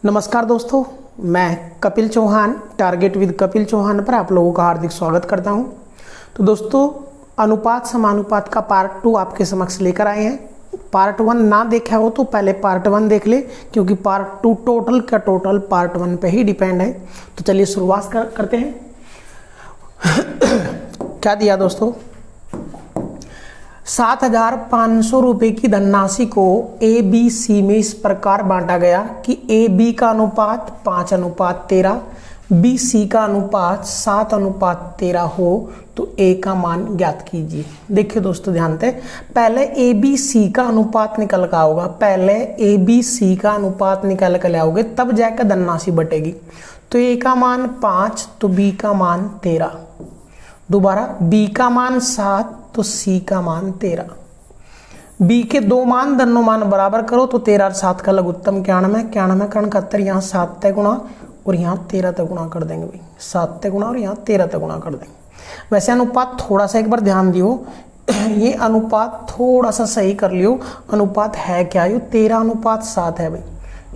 नमस्कार दोस्तों, मैं कपिल चौहान टारगेट विद कपिल चौहान पर आप लोगों का हार्दिक स्वागत करता हूं। तो दोस्तों, अनुपात समानुपात का पार्ट 2 आपके समक्ष लेकर आए हैं। पार्ट 1 ना देखा हो तो पहले पार्ट 1 देख ले, क्योंकि पार्ट 2 टोटल का टोटल पार्ट 1 पे ही डिपेंड है। तो चलिए शुरुआत करते हैं। क्या दिया दोस्तों? 7,500 रुपये की धनराशि को ए बी सी में इस प्रकार बांटा गया कि ए बी का अनुपात 5:13, बी सी का अनुपात 7:13 हो तो ए का मान ज्ञात कीजिए। देखिए दोस्तों, ध्यान से पहले ए बी सी का अनुपात निकल कर आओगा, पहले ए बी सी का अनुपात निकल कर आओगे, तब जाकर धनराशि बटेगी। तो ए का मान 5 तो बी का मान 13, दोबारा बी का मान 7 तो सी का मान 13। बी के दो मान दोनों मान बराबर करो तो 13 और 7 का लघुत्तम 91, 91 का 71, यहाँ 7 तय गुणा और यहाँ 13 तय गुणा कर देंगे भाई, 7 तय गुणा और यहाँ 13 तय गुणा कर देंगे। वैसे अनुपात थोड़ा सा एक बार ध्यान दियो, ये अनुपात थोड़ा सा सही कर लियो। अनुपात है क्या? यू 13:7 है भाई,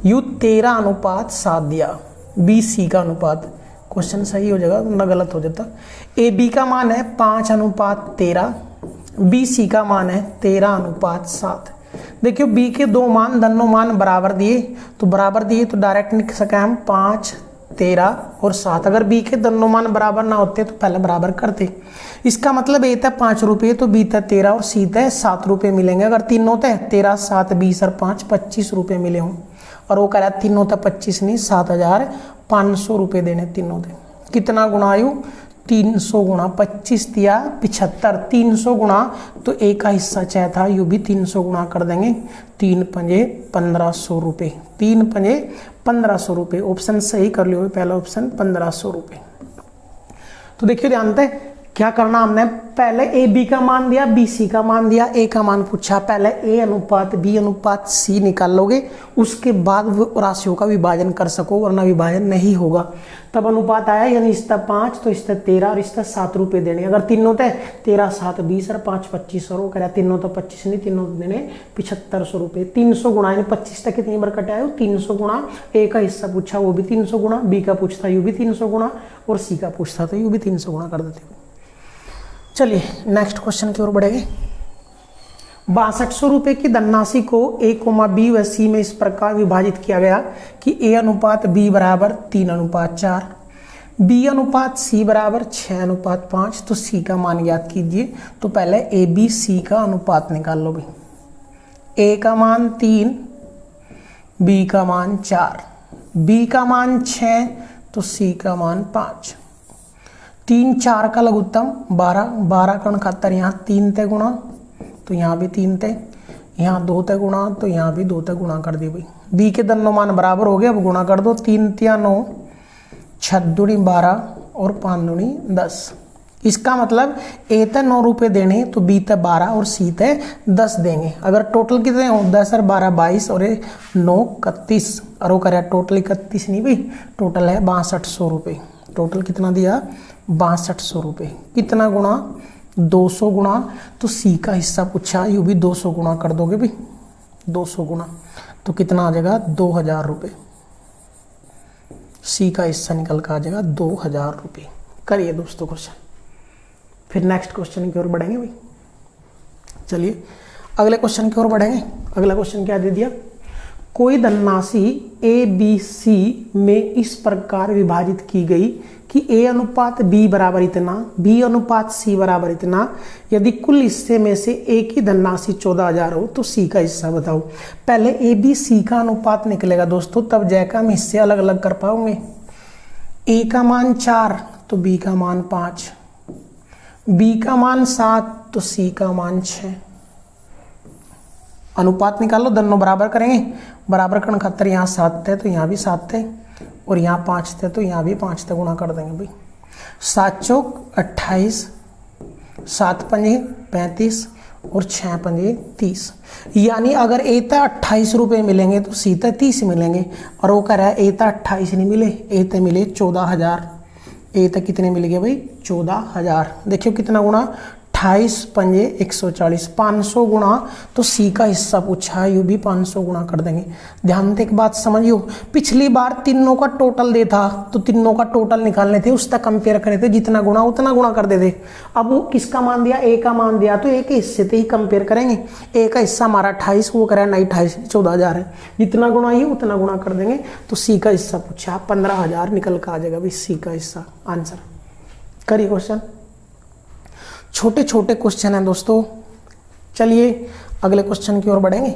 यू 13:7 दिया बी सी का अनुपात। क्वेश्चन सही हो जाएगा ना, गलत हो जाता। ए बी का मान है 5:13, बी सी का मान है 13:7। देखियो बी के दो मान दोनों मान बराबर दिए, तो बराबर दिए तो डायरेक्ट लिख सके हम 5, 13 और 7। अगर बी के दोनों मान बराबर ना होते तो पहले बराबर करते। इसका मतलब ए तय 5 रुपये तो बी तय 13 और सी तय 7 रुपये मिलेंगे। अगर तीनों तय 13, 7, 20 और 5 25 रुपये मिले हों, और वो कह रहा है तीनों तय 25 नहीं 7,500 रुपये देने तीनों थे। कितना गुणा आयु? 300 गुणा 25 दिया 75, 300 गुणा तो एक का हिस्सा चाहे था, यू भी 300 गुणा कर देंगे। 3 पंजे 1500 रुपये, 3 पंजे 1500 रुपये। ऑप्शन सही कर लियो, पहला ऑप्शन 1500 रुपये। तो देखिए ध्यान से क्या करना हमने, पहले ए बी का मान दिया, बी सी का मान दिया, ए का मान पूछा। पहले ए अनुपात बी अनुपात सी निकाल लोगे, उसके बाद राशियों का विभाजन कर सको, वरना विभाजन नहीं होगा। तब अनुपात आया, यानी इसका 5 तो इसका 13 और इसका 7 रुपये देने। अगर तीनों थे 13, 7, 20 और 5 25 और वो कह रहा है तीनों तो 25 नहीं, तीनों देने 7500 रुपये। 300 गुणा यानी 25 तक कितनी बार कटाया? 300 गुणा। ए का हिस्सा पूछा वो भी 300 गुणा, बी का पूछता यू भी 300 गुणा और सी का पूछता तो यू भी 300 गुणा कर देते। चलिए नेक्स्ट क्वेश्चन की ओर बढ़ेंगे। 6200 रुपये की धनराशि को ए, बी व सी में इस प्रकार विभाजित किया गया कि ए अनुपात बी बराबर 3:4, बी अनुपात सी बराबर 6:5, तो सी का मान ज्ञात कीजिए। तो पहले ए बी सी का अनुपात निकाल लो भाई। ए का मान 3, बी का मान 4, बी का मान 6 तो सी का मान 5। 3, 4 का लघुत्तम 12, 12 का 69, यहाँ 3 तय गुणा तो यहाँ भी 3 तय, यहाँ 2 तय गुणा तो यहाँ भी 2 तय गुणा कर दिए भाई। बी के दोनों मान बराबर हो गए, अब गुणा कर दो। 3 तिया 9, 6 दूनी 12 और 5 दूनी 10। इसका मतलब ए तय 9 रुपये देने तो बी तय 12 और सी तय 10 देंगे। अगर टोटल कितने हो? 10 और 12 22 और 9 31, और वो करे टोटल 31 नहीं भाई, टोटल है 6200 रुपये। टोटल कितना दिया? 6200 रुपये। कितना गुणा? 200 गुणा, तो सी का हिस्सा पूछा, यू भी 200 गुणा कर दोगे भाई, 200 गुणा तो कितना आ जाएगा? 2000 रुपये। सी का हिस्सा निकल कर आ जाएगा 2000 रुपये। करिए दोस्तों क्वेश्चन, फिर नेक्स्ट क्वेश्चन की ओर बढ़ेंगे भाई। चलिए अगले क्वेश्चन की ओर बढ़ेंगे। अगला क्वेश्चन क्या दे दिया? कोई धनराशि ए बी सी में इस प्रकार विभाजित की गई कि ए अनुपात बी बराबर इतना, बी अनुपात सी बराबर इतना। यदि कुल हिस्से में से ए की धनराशि 14,000 हो तो सी का हिस्सा बताओ। पहले ए बी सी का अनुपात निकलेगा दोस्तों, तब जैका हम हिस्से अलग अलग कर पाओगे। ए का मान 4 तो बी का मान 5, बी का मान 7 तो सी का मान 6। अनुपात निकालो, दोनों बराबर करेंगे। बराबर करण खातर यहाँ 7 थे तो यहाँ भी 7 थे, और यहाँ 5 थे तो यहाँ भी 5 थे, गुणा कर देंगे भाई। 7 चौक 28, 7 पंजे 35 और 6 पंजे 30। यानी अगर ए तय 28 रुपये मिलेंगे तो सी तय 30 मिलेंगे। और वो कह रहा है ए तय 28 नहीं मिले, ए तय मिले 14,000। ए तय कितने मिल गए भाई? 14,000। देखियो कितना गुणा? 28 पंजे 140, 500 गुणा, तो सी का हिस्सा पूछा है, यू भी 500 गुणा कर देंगे। ध्यान से एक बात समझियो, पिछली बार तीनों का टोटल दे था तो तीनों का टोटल निकालने थे, उस तक कंपेयर करे थे, जितना गुणा उतना गुणा कर देते। अब वो किसका मान दिया, ए का मान दिया, तो ए के हिस्से से ही कंपेयर करेंगे। ए का हिस्सा हमारा 28, वो करें 28, 14,000 है, जितना गुणा ही उतना गुणा कर देंगे। तो सी का हिस्सा पूछा 15,000 निकल कर आ जाएगा भाई सी का हिस्सा आंसर। करिए क्वेश्चन, छोटे छोटे क्वेश्चन हैं दोस्तों। चलिए अगले क्वेश्चन की ओर बढ़ेंगे।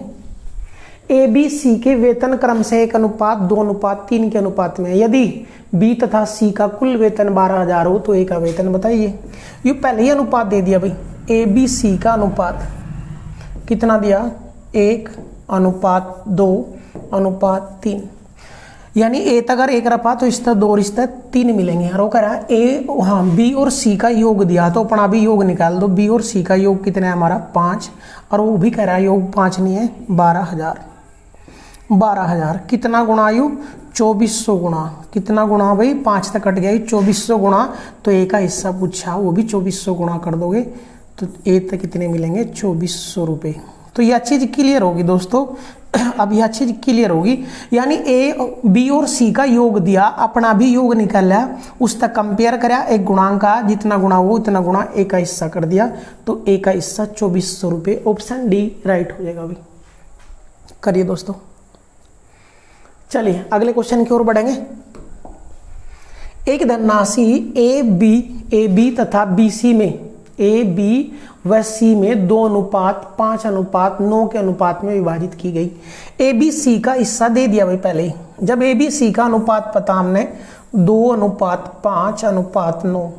ए बी सी के वेतन क्रम से 1:2:3 के अनुपात में, यदि बी तथा सी का कुल वेतन 12,000 हो तो ए का वेतन बताइए। ये पहले ही अनुपात दे दिया भाई, ए बी सी का अनुपात कितना दिया, 1:2:3, यानी ए अगर 1 रपा तो इस तरह 2 रिश्ते 3 मिलेंगे। और वो कह रहा है ए, हाँ बी और सी का योग दिया, तो अपना भी योग निकाल दो। बी और सी का योग कितना है हमारा 5, और वो भी कह रहा है योग 5 नहीं है 12,000। 12,000 कितना गुणा आयु, 2400 गुणा, कितना गुणा भाई 5 तक कट गया, 2400 गुणा, तो ए का हिस्सा पूछा, वो भी 2400 गुणा कर दोगे तो ए तक कितने मिलेंगे, 2400 रुपये। तो यह चीज़ क्लियर होगी दोस्तों, अब यह चीज क्लियर होगी। यानी ए बी और सी का योग दिया, अपना भी योग निकाला, उस तक कंपेयर करा, एक गुणांक का जितना गुणा वो उतना गुणा ए का हिस्सा कर दिया, तो ए का हिस्सा 2400 रुपये, ऑप्शन डी राइट हो जाएगा अभी। करिए दोस्तों, चलिए अगले क्वेश्चन की ओर बढ़ेंगे। एक धनराशि ए बी तथा बी सी में, ए बी व सी में 2:5:9 के अनुपात में विभाजित की गई। ए बी सी का हिस्सा दे दिया भाई पहले ही, जब ए बी सी का अनुपात पता हमने 2:5:9।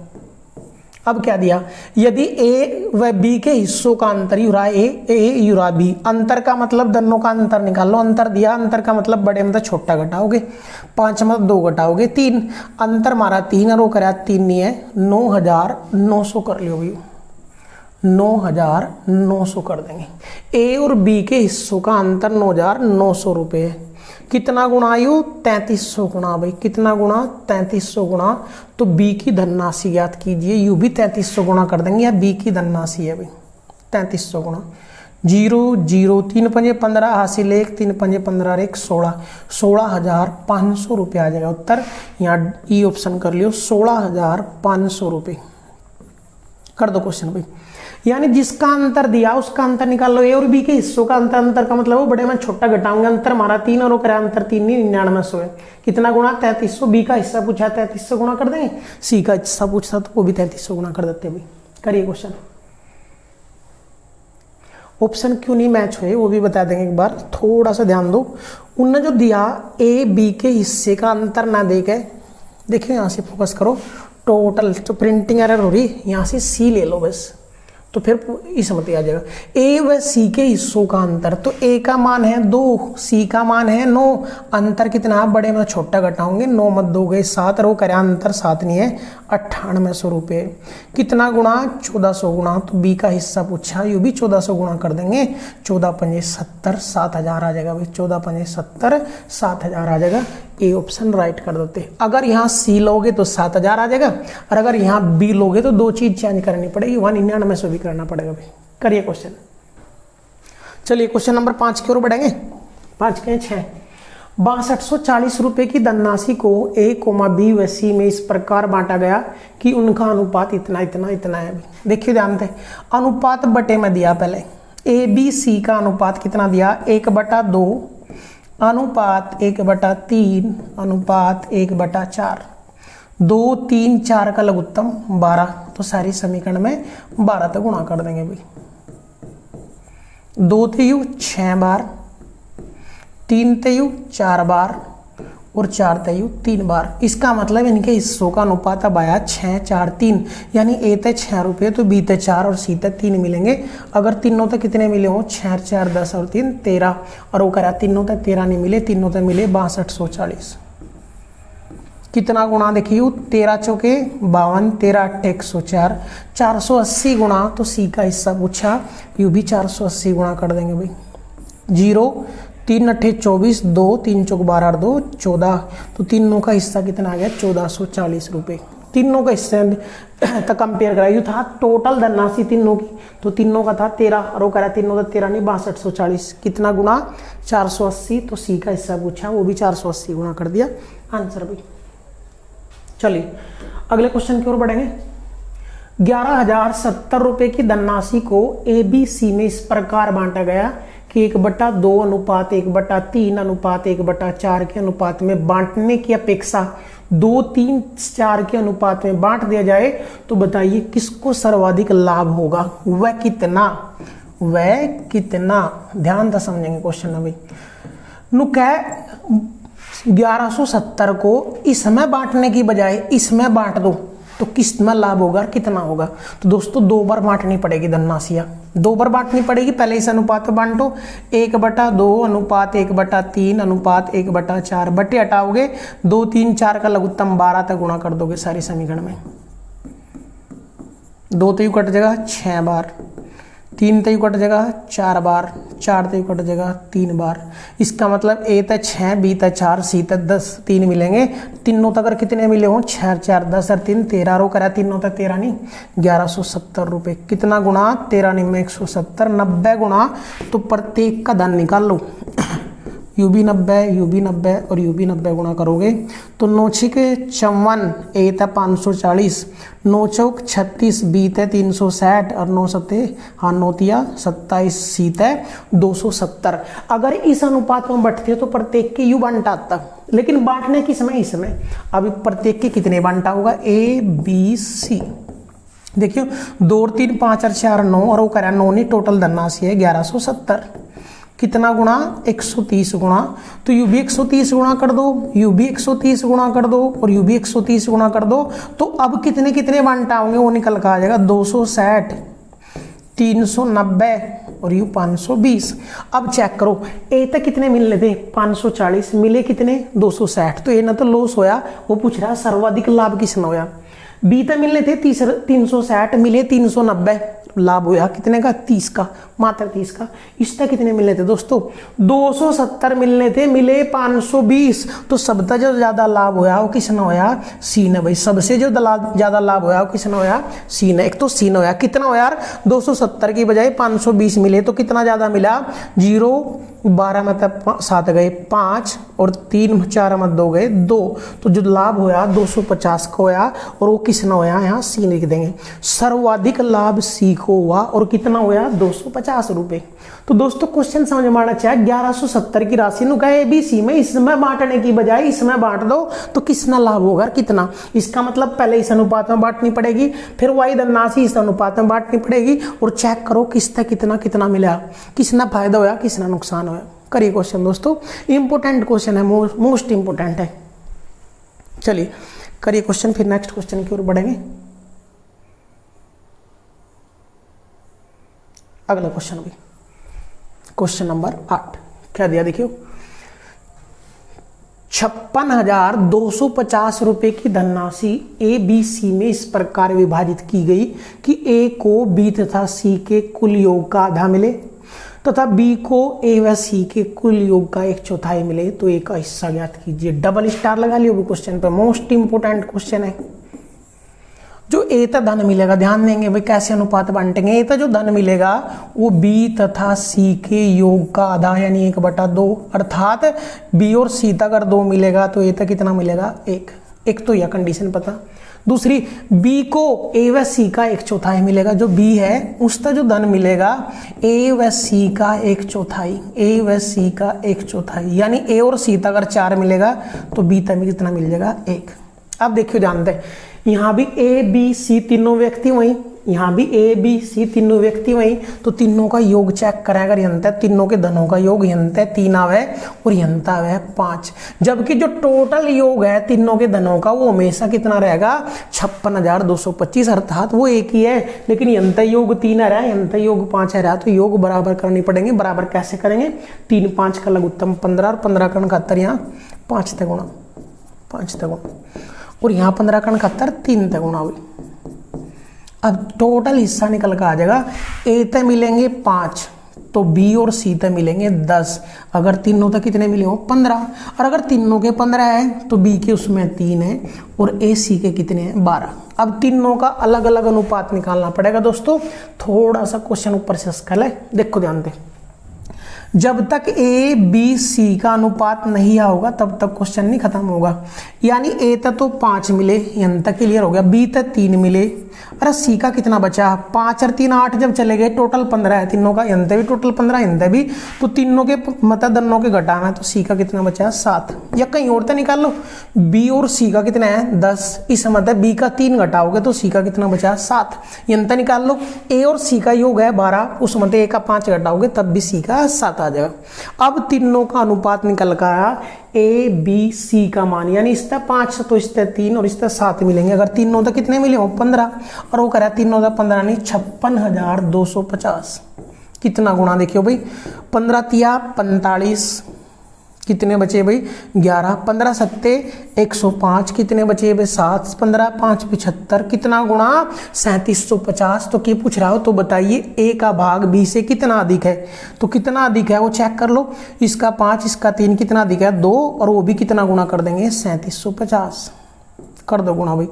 अब क्या दिया, यदि ए व बी के हिस्सों का अंतर युरा ए युरा बी, अंतर का मतलब दोनों का अंतर निकाल लो। अंतर दिया, अंतर का मतलब बड़े मतलब छोटा घटाओगे, 5 मतलब 2 घटाओगे 3, अंतर मारा 3 और वो करा 3 नहीं है 9,900 कर लियो भाई, 9,900 कर देंगे। ए और बी के हिस्सों का अंतर 9,900 रुपये है। कितना गुणा आयु, 3300 गुणा भाई, कितना गुणा 3300 गुणा, तो बी की धनराशि ज्ञात कीजिए। यू भी 3300 गुणा कर देंगे, या बी की धनराशि है भाई 3300 गुणा 0 0 3 पंजे 15 हासिल 1 3 पंजे 15 1 16, 16,500 रुपये आ जाएगा उत्तर। यहाँ ई ऑप्शन कर लियो, 16,500 रुपये कर दो क्वेश्चन भाई। यानी जिसका अंतर दिया उसका अंतर निकाल लो। ए और बी के हिस्सों का अंतर, अंतर का मतलब वो बड़े में छोटा घटाऊंगे, अंतर मारा 3 और वो करा अंतर 3 नहीं 9900 है। कितना गुणा 3300, बी का हिस्सा पूछा 3300 गुणा कर देंगे, सी का हिस्सा पूछता तो वो भी 3300 गुणा कर देते भाई। करिए क्वेश्चन, ऑप्शन क्यों नहीं मैच हुए वो भी बता देंगे एक बार, थोड़ा सा ध्यान दो। उनने जो दिया ए बी के हिस्से का अंतर ना दे के, देखिए यहाँ से फोकस करो, टोटल तो प्रिंटिंग एरर हो रही, यहाँ से सी ले लो बस, तो फिर इस समझ आ जाएगा। ए व सी के हिस्सों का अंतर, तो ए का मान है 2, सी का मान है 9, अंतर कितना बड़े में छोटा घटाओगे, 9 मत 2 गए 7 और वो करे अंतर 7 नहीं है 9800 रुपये। कितना गुणा 1400 गुणा, तो बी का हिस्सा पूछा, यू भी 1400 गुणा कर देंगे, 14 पंजे 70, 7000 आ जाएगा भाई, 14 पंजे 70, 7000 आ जाएगा। ए ऑप्शन राइट कर देते। अगर यहाँ सी लोगे तो 7000 आ जाएगा, और अगर यहाँ बी लोगे तो 2 चीज चेंज करनी पड़ेगी, 199 भी करना पड़ेगा भाई। करिए क्वेश्चन, चलिए क्वेश्चन नंबर 5 की ओर बढ़ेंगे। 5 के 6, 6240 रुपये की धनराशि को ए बी व सी में इस प्रकार बांटा गया कि उनका अनुपात इतना इतना इतना है। देखिए ध्यान से, अनुपात बटे में दिया पहले, ए बी सी का अनुपात कितना दिया, 1/2 अनुपात 1/3 अनुपात 1/4, 2 3 4 का लघुत्तम 12, तो सारी समीकरण में 12 तक गुणा कर देंगे भाई। 2 तेयु 6 बार, 3 तेयु 4 बार और 4 तेयु 3 बार। इसका मतलब इनके हिस्सों का अनुपात अब आया 6 4 3, यानी ए ते 6 रुपये तो बी ते 4 और सी ते 3 मिलेंगे। अगर तीनों तक कितने मिले हो, 6 4 10 और 3 13, और वो करा तीनों तक 13 नहीं मिले, तीनों तक मिले 6240। कितना गुणा देखिए, 13 चौके 52, 13 8 104, 480 गुणा, तो सी का हिस्सा पूछा, यू भी 480 गुणा कर देंगे भाई। 0 3 8 24, 2 3 चौक 12 और 2 14, तो तीनों का हिस्सा कितना आ गया 1440 रुपये। तीनों का हिस्से तक कंपेयर करा, यू था टोटल धनराशि तीनों की, तो तीनों का था 13 और वो करा तीनों का 13 नहीं 6240, कितना गुना 480, तो सी का हिस्सा पूछा वो भी 480 गुना कर दिया आंसर भी। चलिए अगले क्वेश्चन की ओर बढ़ेंगे। 11,070 रुपए की धनराशि को ए बी सी में इस प्रकार बांटा गया कि 1/2 अनुपात 1/3 अनुपात 1/4 के अनुपात में बांटने की अपेक्षा 2, 3, 4 के अनुपात में बांट दिया जाए, तो बताइए किसको सर्वाधिक लाभ होगा, वह कितना, वह कितना। ध्यान से समझेंगे क्वेश्चन अभी। नुकै 1170 को इसमें बांटने की बजाय इसमें बांट दो तो किसमें लाभ होगा, कितना होगा। तो दोस्तों 2 बार बांटनी पड़ेगी धनराशियां, 2 बार बांटनी पड़ेगी। पहले इस अनुपात में बांटो 1/2 अनुपात 1/3 अनुपात 1/4, बटे हटाओगे 2, 3, 4 का लघुत्तम 12 तक गुणा कर दोगे सारे समीकरण में। 2 तयू कट जाएगा 6 बार, 3 तयू कट जाएगा 4 बार, 4 तयू कट जाएगा 3 बार। इसका मतलब ए तक 6, बी तक 4, सी तक 10, 3 मिलेंगे। तीनों तक अगर कितने मिले हों 6, 4, 10 और 3, 13 रो करा तीनों तक 13 नहीं 1170 रुपए। कितना गुना 13 में 170, 90 गुना, तो प्रत्येक का धन निकाल लो। यू भी 90, यू भी 90 और यू भी 90 गुणा करोगे तो 9 6 54, ए तक 540, 9 चौक 36, बी तक 360 और 9 सत्ते 9 तिया 27, सी तक 270। अगर इस अनुपात में बढ़ते तो प्रत्येक के यू बांटा आता, लेकिन बांटने की समय इस समय अभी प्रत्येक के कितने बांटा होगा, ए बी सी। देखियो 2, 3, 5 और 4 9 और वो करा 9 नहीं, टोटल धनराशि है 1170। कितना गुणा 130 गुणा, तो यू भी 130 गुणा कर दो, यू भी 130 गुणा कर दो और यू भी 130 गुणा कर दो। तो अब कितने कितने बांटा होंगे वो निकल कर आ जाएगा 260, 390 और यू 520। अब चेक करो ए तक कितने मिलने थे 540, मिले कितने 260, तो ए ना तो लॉस होया। वो पूछ रहा है सर्वाधिक लाभ किसने होया। बी तक मिलने थे 360, मिले 390, लाभ होया कितने का 30 का, मात्र 30 का। इस तक कितने मिलने थे दोस्तों 270 मिलने थे, मिले 520। तो सबसे जो ज्यादा लाभ होया वो किसने होया, सी ने भाई। सबसे जो ज्यादा लाभ होया वो किसने होया, सी ने। एक तो सी ने होया, कितना होया यार 270 की बजाय 520 मिले, तो कितना ज्यादा मिला 0, 12 में तब 7 गए 5 और 3 4 में 2 गए 2, तो जो लाभ होया 250 का होया और वो किसने होया, यहाँ सी लिख देंगे। सर्वाधिक लाभ सी को हुआ और कितना होया 250 रुपए। तो दोस्तों क्वेश्चन समझ में आना चाहिए। 1170 की राशि नु कहे बी सी में इसमें बांटने की बजाय इसमें बांट दो तो किसना लाभ होगा, कितना। इसका मतलब पहले इस अनुपात में बांटनी पड़ेगी, फिर वाई धनराशि इस अनुपात में बांटनी पड़ेगी और चेक करो किसका कितना कितना मिला, किसना फायदा होया किसना नुकसान होया। करिए क्वेश्चन दोस्तों, इंपोर्टेंट क्वेश्चन है, मोस्ट इंपोर्टेंट है। चलिए करिए क्वेश्चन, फिर नेक्स्ट क्वेश्चन की ओर बढ़ेंगे। अगला क्वेश्चन भी क्वेश्चन नंबर 8 क्या दिया देखियो। 56,250 रुपए की धनराशि ए बी सी में इस प्रकार विभाजित की गई कि ए को बी तथा सी के कुल योग का आधा मिले तथा बी को ए व सी के कुल योग का 1/4 मिले, तो ए का हिस्सा ज्ञात कीजिए। डबल स्टार लगा लियो क्वेश्चन पे, मोस्ट इंपोर्टेंट क्वेश्चन है। जो ए तक धन मिलेगा, ध्यान देंगे भाई कैसे अनुपात बांटेंगे। ए तक जो धन मिलेगा वो बी तथा सी के योग का आधा यानी 1/2, अर्थात बी और सी तक अगर 2 मिलेगा तो ए तक कितना मिलेगा 1। एक तो यह कंडीशन पता। दूसरी बी को ए व सी का 1/4 मिलेगा, जो बी है उसका जो धन मिलेगा ए व सी का 1/4, ए व सी का 1/4 यानी ए और सी तक अगर 4 मिलेगा तो बी तक में कितना मिल जाएगा 1। अब देखियो जानते हैं यहाँ भी ए बी सी तीनों व्यक्ति वहीं, यहाँ भी ए बी सी तीनों व्यक्ति वहीं, तो तीनों का योग चेक करें अगर यंत तीनों के धनों का योग यंत 3 आवे और यंत आवे 5, जबकि जो टोटल योग है तीनों के धनों का वो हमेशा कितना रहेगा 56,225, अर्थात वो एक ही है, लेकिन यंत योग 3 आ रहा है यंत योग 5 आ रहा है, तो योग बराबर करनी पड़ेंगे। बराबर कैसे करेंगे, 3 5 का लघुत्तम 15 और 15 का 71, यहाँ 5 तक गुणा 5 तक गुणा और यहाँ 15 का 71 3 तक गुणा हुई। अब टोटल हिस्सा निकल कर आ जाएगा, ए तक मिलेंगे 5, तो बी और सी तक मिलेंगे 10। अगर तीनों तक कितने मिले हो 15, और अगर तीनों के 15 है तो बी के उसमें 3 है और ए सी के कितने हैं 12। अब तीनों का अलग अलग अनुपात निकालना पड़ेगा दोस्तों। थोड़ा सा क्वेश्चन ऊपर से स्केल है, देखो ध्यान दे। जब तक ए बी सी का अनुपात नहीं होगा तब तक क्वेश्चन नहीं खत्म होगा। यानी ए तक तो 5 मिले, यहाँ तक क्लियर हो गया। बी तक 3 मिले, अरे सी का कितना बचा 5 और 3 8, जब चले गए टोटल 15 है तीनों का, यहाँ भी टोटल 15 यहाँ भी, तो तीनों के मतलब दोनों के घटाना है तो सी का कितना बचा 7। या कहीं और तो निकाल लो, बी और सी का कितना है 10, इस मतलब बी का 3 घटाओगे तो सी का कितना बचा 7। यहाँ तक निकाल लो, ए और सी का योग है 12, उस मतलब ए का 5 घटाओगे तब भी सी का 7 आ जाएगा। अब तीनों का अनुपात निकल कर आया ए बी सी का मान, यानी इस तक 5 तो इस तक 3 और इस तक 7 मिलेंगे। अगर तीनों तक कितने मिले हो 15, और वो करा तीनों तक 15 नहीं 56,250। कितना गुणा देखियो भाई, 15 तिया 45, कितने बचे भाई 11, 15 सत्ते 105, कितने बचे भाई 7, 15 5 75, कितना गुणा 3750। तो क्या पूछ रहा हो तो बताइए ए का भाग बी से कितना अधिक है, तो कितना अधिक है वो चेक कर लो। इसका 5 इसका 3 कितना अधिक है 2, और वो भी कितना गुणा कर देंगे 3750। कर दो गुणा भाई,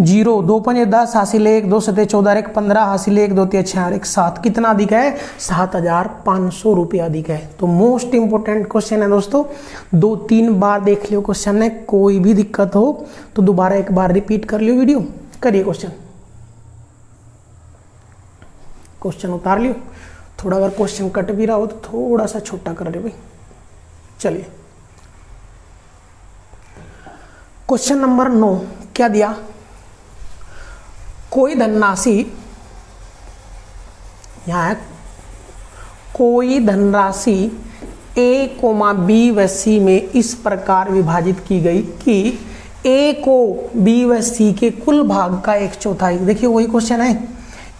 0 2 5 10 हासिल 1 2 7 14 1 15 हासिल 1 2 3 6 1 7, कितना अधिक है 7,500 रुपये अधिक है। तो मोस्ट इंपोर्टेंट क्वेश्चन है दोस्तों, 2-3 बार देख लियो क्वेश्चन में, कोई भी दिक्कत हो तो दोबारा एक बार रिपीट कर लियो वीडियो, करिए क्वेश्चन उतार लियो। थोड़ा अगर क्वेश्चन कट भी रहा हो तो थोड़ा सा छोटा कर लियो भाई। चलिए क्वेश्चन नंबर 9 क्या दिया, कोई धनराशि, यहां है कोई धनराशि ए कोमा बी व सी में इस प्रकार विभाजित की गई कि ए को बी व सी के कुल भाग का 1/4। देखिए वही क्वेश्चन है,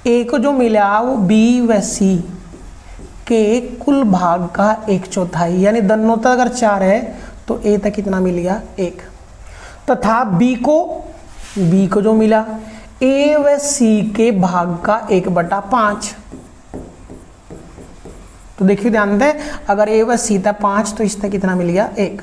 ए को जो मिला वो बी व सी के कुल भाग का 1/4, यानी दोनों तक अगर 4 है तो ए तक कितना मिल गया 1, तथा बी को जो मिला ए व सी के भाग का 1/5। तो देखिए ध्यान दें, अगर ए व सी था 5 तो इसका कितना मिल गया 1।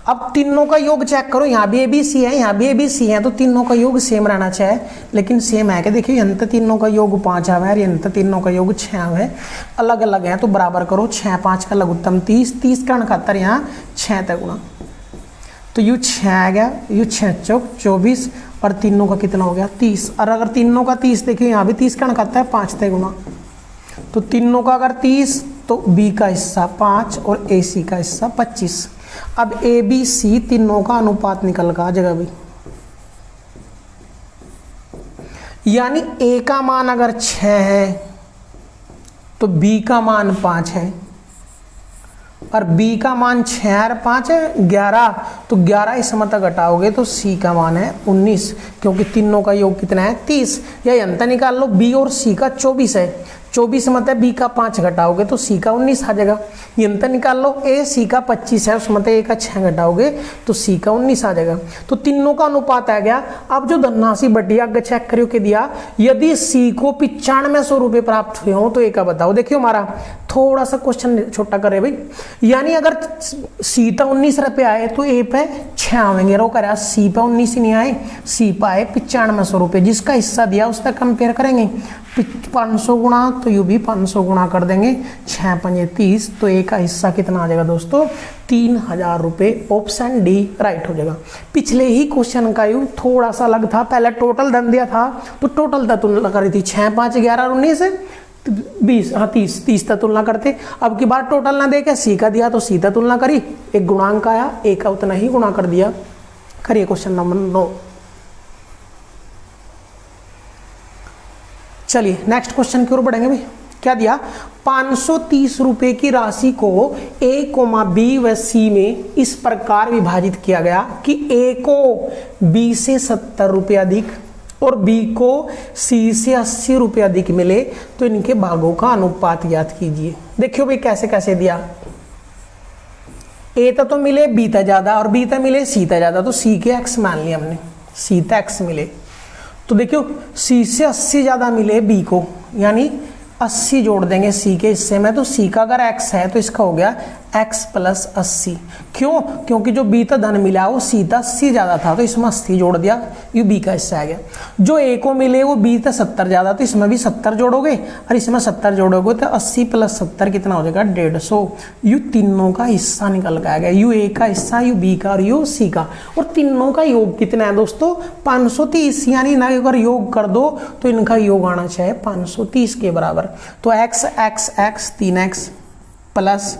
अब तीनों का योग चेक करो, यहाँ भी ए बी सी है यहाँ भी ए बी सी है, तो तीनों का योग सेम रहना चाहिए, लेकिन सेम है कि देखिए यहाँ तीनों का योग 5 है और यहाँ तीनों का योग 6 है, अलग अलग है तो बराबर करो। 6 5 का लघुत्तम 30, 30 का 69, यहाँ 6 तक गुणा, तो यू 6 आ गया, यू 6 चौक 24, और तीनों का कितना हो गया 30। और अगर तीनों का 30 देखिए यहाँ भी 30 का खाता है 5 तक गुणा, तो तीनों का अगर 30 तो बी का हिस्सा 5 और ए सी का हिस्सा 25। अब ए बी सी तीनों का अनुपात निकल का जगह भी, यानी ए का मान अगर 6 है तो बी का मान 5 है, और बी का मान 6 और 5 है 11, तो 11 इस मतलब घटाओगे तो सी का मान है 19, क्योंकि तीनों का योग कितना है 30। या अंतर निकाल लो, बी और सी का 24 है, 24 मतलब बी का 5 घटाओगे तो सी का 19 आ जाएगा। ये अंतर निकाल लो, ए सी का 25 है, उस मतलब ए का 6 घटाओगे तो सी का 19 आ जाएगा। तो तीनों का अनुपात आ गया। अब जो धनराशि बढ़ी आगे चेक करियो के दिया, यदि सी को 9500 रुपये प्राप्त हुए हो तो ए का बताओ। देखियो हमारा थोड़ा सा क्वेश्चन छोटा करे भाई, यानी अगर सी पे 19 रुपये आए तो ए पे 6 आएंगे, रो करा सी पे 19 ही नहीं आए, सी पे आए 9500 रुपये, जिसका हिस्सा दिया उसका कंपेयर करेंगे 500 गुणा, तो यू भी 500 गुणा कर देंगे, 6 5 30, तो ए का हिस्सा कितना आ जाएगा दोस्तों 3000 रुपये। ऑप्शन डी राइट हो जाएगा। पिछले ही क्वेश्चन का यू थोड़ा सा अलग था, पहले टोटल धन दिया था तो टोटल तक तुलना करी थी 6 5 11 19 20, हाँ 30 तक तुलना करते। अब की बार टोटल ना दे के सी का दिया तो सी तक तुलना करी, एक गुणांक आया ए का उतना ही गुणा कर दिया। करिए क्वेश्चन नंबर 9। चलिए नेक्स्ट क्वेश्चन की ओर बढ़ेंगे भाई। क्या दिया, 530 रुपए की राशि को ए कोमा बी व सी में इस प्रकार विभाजित किया गया कि ए को बी से 70 रुपये अधिक और बी को सी से 80 रुपये अधिक मिले, तो इनके भागों का अनुपात ज्ञात कीजिए। देखियो भाई कैसे कैसे दिया, ए तो मिले बी ता ज्यादा और बी ता मिले सी ता ज्यादा, तो सी के एक्स मान लिया हमने, सी ता एक्स मिले। तो देखियो सी से 80 ज्यादा मिले बी को, यानी 80 जोड़ देंगे सी के हिस्से में, तो सी का अगर x है तो इसका हो गया x प्लस 80। क्यों? क्योंकि जो b था धन मिला वो सी था, सी ज्यादा था तो इसमें 80 जोड़ दिया, ये b का हिस्सा आ गया। जो a को मिले वो b था 70 ज्यादा, तो इसमें भी 70 जोड़ोगे और इसमें 70 जोड़ोगे तो 80 प्लस 70 कितना हो जाएगा 150। यू तीनों का हिस्सा निकल के आएगा, यू a का हिस्सा, यू b का और यू c का। और तीनों का योग कितना है दोस्तों 530, यानी ना अगर योग कर दो तो इनका योग आना चाहिए 530 के बराबर। तो x x x 3x plus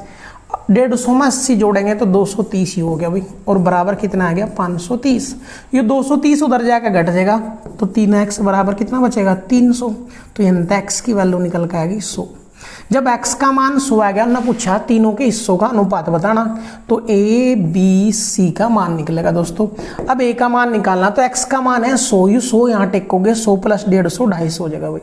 150 में 80 जोड़ेंगे तो 230 ही हो गया भाई, और बराबर कितना आ गया 530। ये 230 उधर जाकर घट जाएगा तो 3x बराबर कितना बचेगा 300। तो यहाँ x की वैल्यू निकल के आएगी 100। जब x का मान 100 आ गया ना, पूछा तीनों के हिस्सों का अनुपात बताना, तो a b c का मान निकलेगा दोस्तों। अब a का मान निकालना, तो x का मान है 100, यू 100 यहाँ टेकोगे, 100 प्लस 150 250 हो जाएगा भाई।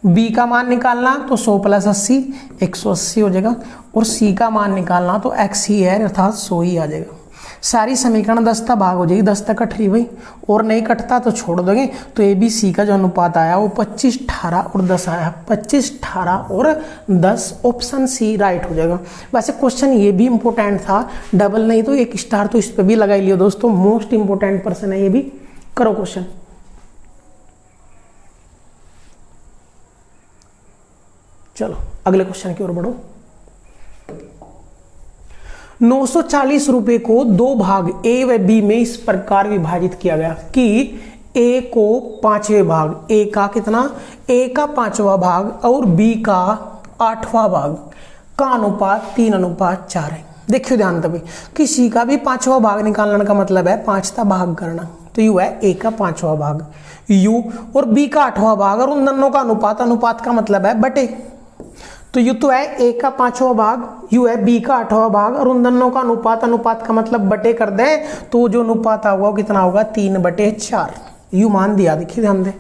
b का मान निकालना तो 100 प्लस 80 180 हो जाएगा, और c का मान निकालना तो x ही है अर्थात 100 ही आ जाएगा। सारी समीकरण 10 तक भाग हो जाएगी, 10 तक कट रही भाई, और नहीं कटता तो छोड़ दोगे। तो ए बी सी का जो अनुपात आया वो 25 18 और 10 आया, 25 18 और 10, ऑप्शन सी राइट हो जाएगा। वैसे क्वेश्चन ये भी इंपॉर्टेंट था, डबल नहीं तो एक स्टार तो इस पर भी लगा लियो दोस्तों, मोस्ट इंपॉर्टेंट पर्सन है ये भी। करो क्वेश्चन। चलो अगले क्वेश्चन की ओर बढ़ो। 940 रुपए को दो भाग ए व बी में इस प्रकार विभाजित किया गया कि ए को 5वें भाग, ए का कितना, ए का 5वां भाग और बी का 8वां भाग का अनुपात 3:4 है। देखियो ध्यान तभी, किसी का भी 5वां भाग निकालने का मतलब है 5 का भाग करना, तो यू है ए का 5वां भाग यू और बी का 8वां भाग, और उन दोनों का अनुपात, अनुपात का मतलब है बटे, तो यू तो है ए का 5वां भाग, यू है बी का 8वां भाग, और उन दोनों का अनुपात, अनुपात का मतलब बटे कर दे, तो जो अनुपात होगा वो कितना होगा 3/4। यू मान दिया, देखिए ध्यान दे।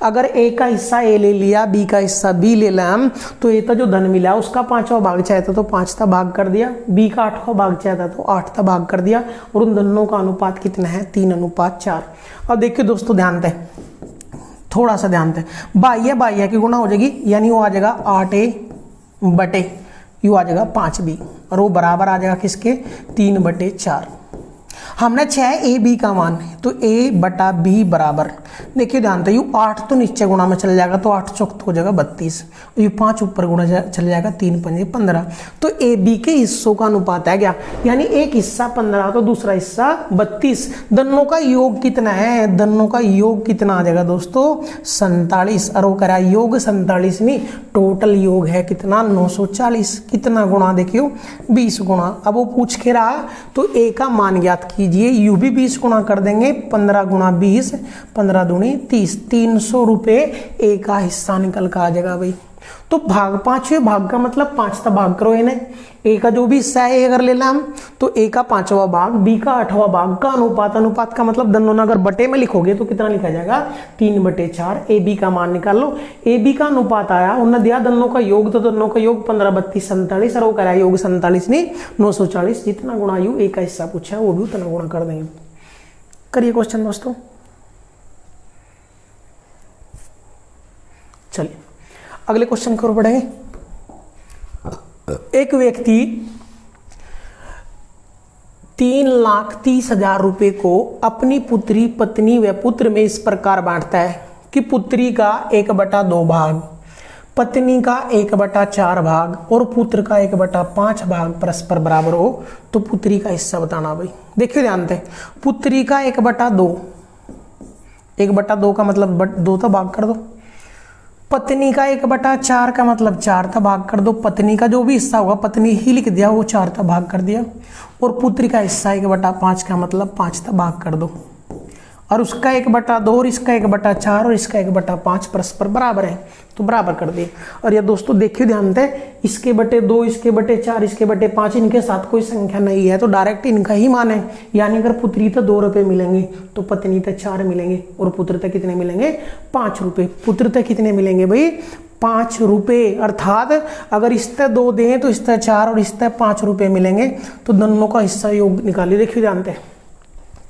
अगर ए का हिस्सा ए ले लिया, बी का हिस्सा बी ले लिया, तो ए का जो धन मिला उसका 5वां भाग चाहिए था तो 5 का भाग कर दिया, बी का 8वां भाग चाहिए था तो 8 का भाग कर दिया, और उन दोनों का अनुपात कितना है 3:4। अब देखिए दोस्तों ध्यान दे, थोड़ा सा ध्यान दे, बाह्य बाह्य की गुणा हो जाएगी, यानी वो आ जाएगा 8a बटे यू आ जाएगा 5b, और वो बराबर आ जाएगा किसके 3/4। हमने 6 ए बी का मान है तो a बटा बी बराबर, देखिए ध्यान से, यू 8 तो नीचे गुणा में चल जाएगा तो 8 चौक हो जाएगा 32, यू 5 ऊपर गुणा चल जाएगा 3 5 15। तो ए बी के हिस्सों का अनुपात है क्या, यानी एक हिस्सा 15 तो दूसरा हिस्सा 32। दोनों का योग कितना है, दोनों का योग कितना आ जाएगा दोस्तों 47, और वो करा योग 47 नहीं, टोटल योग है कितना 940। कितना गुणा देखियो 20 गुणा। अब वो पूछ के रहा तो ए का मान ज्ञात कीजिए, यू भी 20 गुणा कर देंगे, 15 गुणा 20 15 दूनी 30, 300 रुपए ए का हिस्सा निकल कर आ जाएगा भाई। तो भाग 5वें भाग का मतलब 5 का भाग करो इन्हें, ए का जो भी हिस्सा है अगर ले हम तो ए का 5वां भाग, बी का 8वां भाग का अनुपात, अनुपात का मतलब दोनों अगर बटे में लिखोगे तो कितना लिखा जाएगा 3/4। ए बी का मान निकाल लो, ए बी का अनुपात आया, उन्होंने दिया दोनों का योग, तो दोनों का योग 15 32 47, और वो करा योग 47 नहीं 940। जितना गुणा यू ए का हिस्सा पूछा है वो भी उतना गुणा कर देंगे। करिए क्वेश्चन दोस्तों। चलिए अगले क्वेश्चन की ओर बढ़ेंगे। एक व्यक्ति 3,30,000 रुपए को अपनी पुत्री, पत्नी व पुत्र में इस प्रकार बांटता है कि पुत्री का 1/2 भाग, पत्नी का 1/4 भाग और पुत्र का 1/5 भाग परस्पर बराबर हो, तो पुत्री का हिस्सा बताना भाई। देखिए ध्यान से, पुत्री का 1/2, 1/2 का मतलब 2 का भाग कर दो, पत्नी का 1/4 का मतलब 4 का भाग कर दो, पत्नी का जो भी हिस्सा होगा पत्नी ही लिख दिया, वो 4 का भाग कर दिया, और पुत्री का हिस्सा 1/5 का मतलब 5 का भाग कर दो, और उसका 1/2 और इसका 1/4 और इसका 1/5 परस्पर बराबर है तो बराबर कर दिए। और ये दोस्तों देखिए ध्यान से, इसके बटे 2, इसके बटे 4, इसके बटे 5, इनके साथ कोई संख्या नहीं है तो डायरेक्ट इनका ही मान है, यानी अगर पुत्री तो 2 रुपए मिलेंगे तो पत्नी तो 4 मिलेंगे, और पुत्र तक कितने मिलेंगे 5 रुपए। पुत्र तक कितने मिलेंगे भाई 5 रुपए, अर्थात अगर इस तरह 2 दें तो इस तरह 4 और इस तरह 5 रुपए मिलेंगे, तो दोनों का हिस्सा योग निकालिए। देखिए ध्यान से,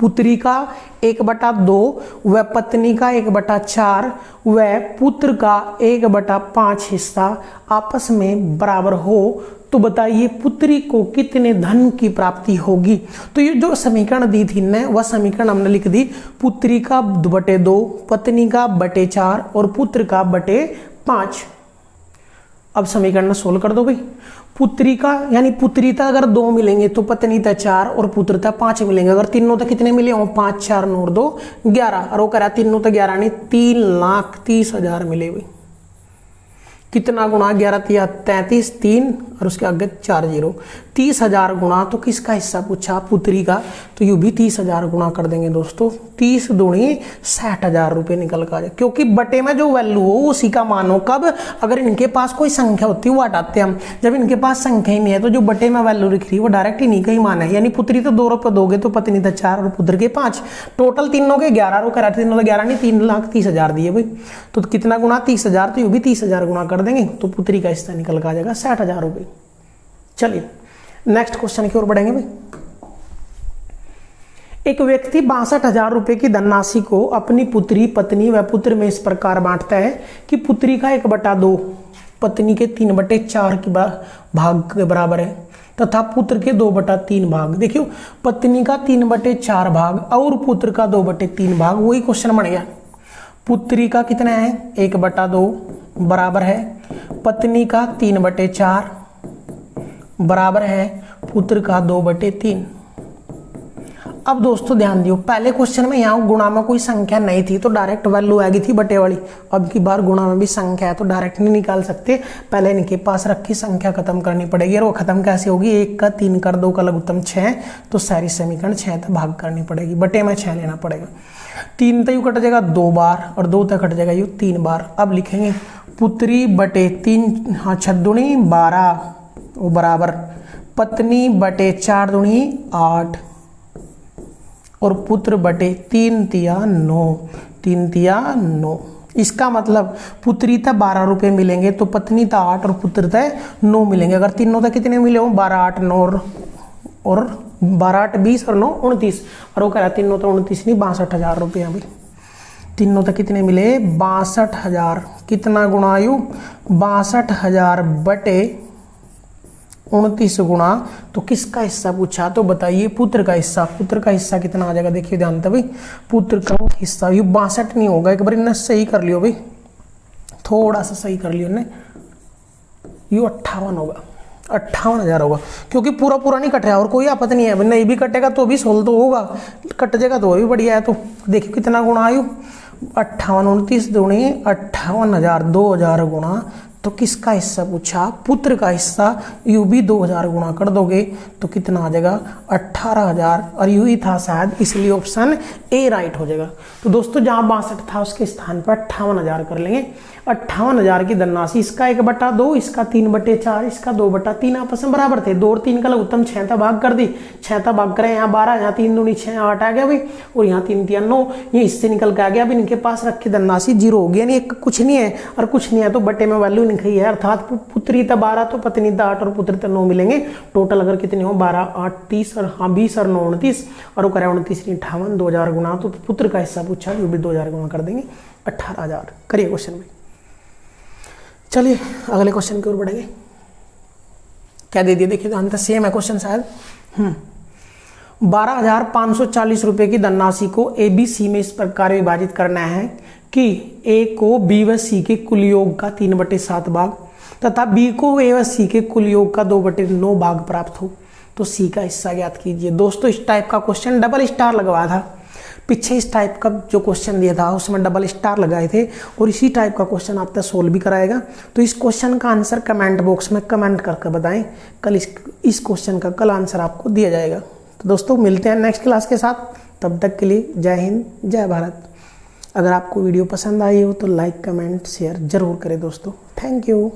पुत्री का 1/2 व पत्नी का 1/4 व पुत्र का 1/5 हिस्सा आपस में बराबर हो तो बताइए पुत्री को कितने धन की प्राप्ति होगी। तो ये जो समीकरण दी थी ने वह समीकरण हमने लिख दी, पुत्री का 2/2, पत्नी का 4 और पुत्र का 5। अब समीकरण सोल्व कर दो भाई। पुत्री का यानी पुत्री तक अगर 2 मिलेंगे तो पत्नी तक 4 और पुत्र तक 5 मिलेंगे। अगर तीनों तक कितने मिले हो, 5 4 9 2 11, और वो कह रहा तीनों तक 11 नहीं 3,30,000 मिले भाई। कितना गुणा 11 तिया 33, 3 और उसके आगे 4 0, 30,000 गुणा। तो किसका हिस्सा पूछा, पुत्री का, तो यूं भी 30,000 गुणा कर देंगे दोस्तों। 30 दूनी 60,000 रुपये निकल कर आ जाए, क्योंकि बटे में जो वैल्यू हो उसी का मान हो। कब, अगर इनके पास कोई संख्या होती है वो हटाते हम, जब इनके पास संख्या ही नहीं है तो जो बटे में वैल्यू लिख रही है वो डायरेक्ट इन्हीं का ही मान है। यानी पुत्री तो 2 रुपये दोगे तो पत्नी तो 4 और पुत्र के 5, टोटल तीनों के 11 और करा तीनों तो 11 नहीं 3,30,000 दिए भाई। तो कितना गुणा 30,000, तो यूं भी 30,000 गुणा कर देंगे तो पुत्री का हिस्सा निकल कर आ जाएगा 60,000 रुपये। चलिए नेक्स्ट क्वेश्चन की ओर बढ़ेंगे भाई। एक व्यक्ति 62,000 रुपए की धनराशि को अपनी पुत्री, पत्नी व पुत्र में इस प्रकार बांटता है कि पुत्री का 1/2 पत्नी के 3/4 की भाग के बराबर है तथा पुत्र के 2/3 भाग। देखियो पत्नी का 3/4 भाग और पुत्र का 2/3 भाग, वही क्वेश्चन बन गया। पुत्री का कितना है 1/2 बराबर है पत्नी का 3/4 बराबर है पुत्र का 2/3। अब दोस्तों ध्यान दियो, पहले क्वेश्चन में यहाँ गुणा में कोई संख्या नहीं थी तो डायरेक्ट वैल्यू आएगी थी बटे वाली। अब की बार गुणा में भी संख्या है तो डायरेक्ट नहीं निकाल सकते, पहले इनके पास रखी संख्या खत्म करनी पड़ेगी। और वो खत्म कैसे होगी, 1 का 3 कर 2 का लघुत्तम 6, तो सारी समीकरण 6 तक भाग करनी पड़ेगी, बटे में 6 लेना पड़ेगा। 3 तक यू कट जाएगा 2 बार और 2 तक कट जाएगा यू 3 बार। अब लिखेंगे पुत्री बटे 3, हाँ 6 दूनी 12 वो बराबर पत्नी बटे 4 दूनी 8 और पुत्र बटे 3 तिया 9, 3 तिया 9। इसका मतलब पुत्री तक 12 रुपये मिलेंगे तो पत्नी तक 8 और पुत्र तक 9 मिलेंगे। अगर तीनों तक कितने मिले हो 12 8 9 और 12 8 20 और 9 29, और वो कह रहा तीनों तो 29 नहीं 62,000 रुपये अभी। तीनों तक कितने मिले 62,000, कितना गुणा आयु 62,000 बटे 29 गुणा, तो किसका हिस्सा पूछा, तो बताइए पुत्र का हिस्सा। पुत्र का हिस्सा कितना आ जाएगा, देखिए ध्यान से भाई, पुत्र का हिस्सा ये 62 नहीं होगा, एक बार इन्हें सही कर लियो भाई, थोड़ा सा सही कर लियो ने, ये 58 होगा, 58,000 होगा, क्योंकि पूरा पूरा नहीं कट रहा और कोई आपत्ति नहीं है, नहीं भी कटेगा तो भी 16 तो होगा, कट जाएगा तो भी बढ़िया है। तो देखिए कितना गुणा आयु 58, 29 दूनी 58,000, 2,000 गुणा, तो किसका हिस्सा पूछा, पुत्र का हिस्सा। यू भी 2,000 गुणा कर दोगे तो कितना आ जाएगा 18,000, और यू ही था शायद, इसलिए ऑप्शन ए राइट हो जाएगा। तो दोस्तों जहां 62 था उसके स्थान पर 58,000 कर लेंगे। 58,000 की धनराशि, इसका 1/2, इसका 3/4, इसका 2/3 आपस में बराबर थे, 2 और 3 का लघुत्तम 6 तक भाग कर दी, 6 तक भाग करें, यहाँ 12, यहाँ 3 दूनी 6 8 आ गया भाई, और यहाँ 3 तिया 9, ये इससे निकल के आ गया। अब इनके पास रखी धनराशि 0 हो गई, यानी कुछ नहीं है और कुछ नहीं है तो बटे में वैल्यू लिखी है, अर्थात पुत्री तक 12 तो पत्नी तक 8 और पुत्र तक 9 मिलेंगे। टोटल अगर कितने हो 12 8 30 और हाँ 20 और 9 29, और वो करे 29 58, 2,000 गुणा, तो पुत्र का हिस्सा पूछा, वो भी 2,000 गुणा कर देंगे 18,000। करिए क्वेश्चन में। चलिए अगले क्वेश्चन की ओर बढ़ेंगे। क्या दे दिया देखिए, अंत सेम है क्वेश्चन शायद। 12,540 रुपए की धनराशि को ए बी सी में इस प्रकार विभाजित करना है कि ए को बी व सी के कुल योग का 3/7 भाग तथा बी को ए व सी के कुल योग का 2/9 भाग प्राप्त हो, तो सी का हिस्सा ज्ञात कीजिए। दोस्तों इस टाइप का क्वेश्चन डबल स्टार लगवाया था पीछे, इस टाइप का जो क्वेश्चन दिया था उसमें डबल स्टार लगाए थे, और इसी टाइप का क्वेश्चन आप तक सोल्व भी कराएगा। तो इस क्वेश्चन का आंसर कमेंट बॉक्स में कमेंट करके बताएं, कल इस क्वेश्चन का कल आंसर आपको दिया जाएगा। तो दोस्तों मिलते हैं नेक्स्ट क्लास के साथ, तब तक के लिए जय हिंद जय भारत। अगर आपको वीडियो पसंद आई हो तो लाइक कमेंट शेयर जरूर करें दोस्तों। Thank you.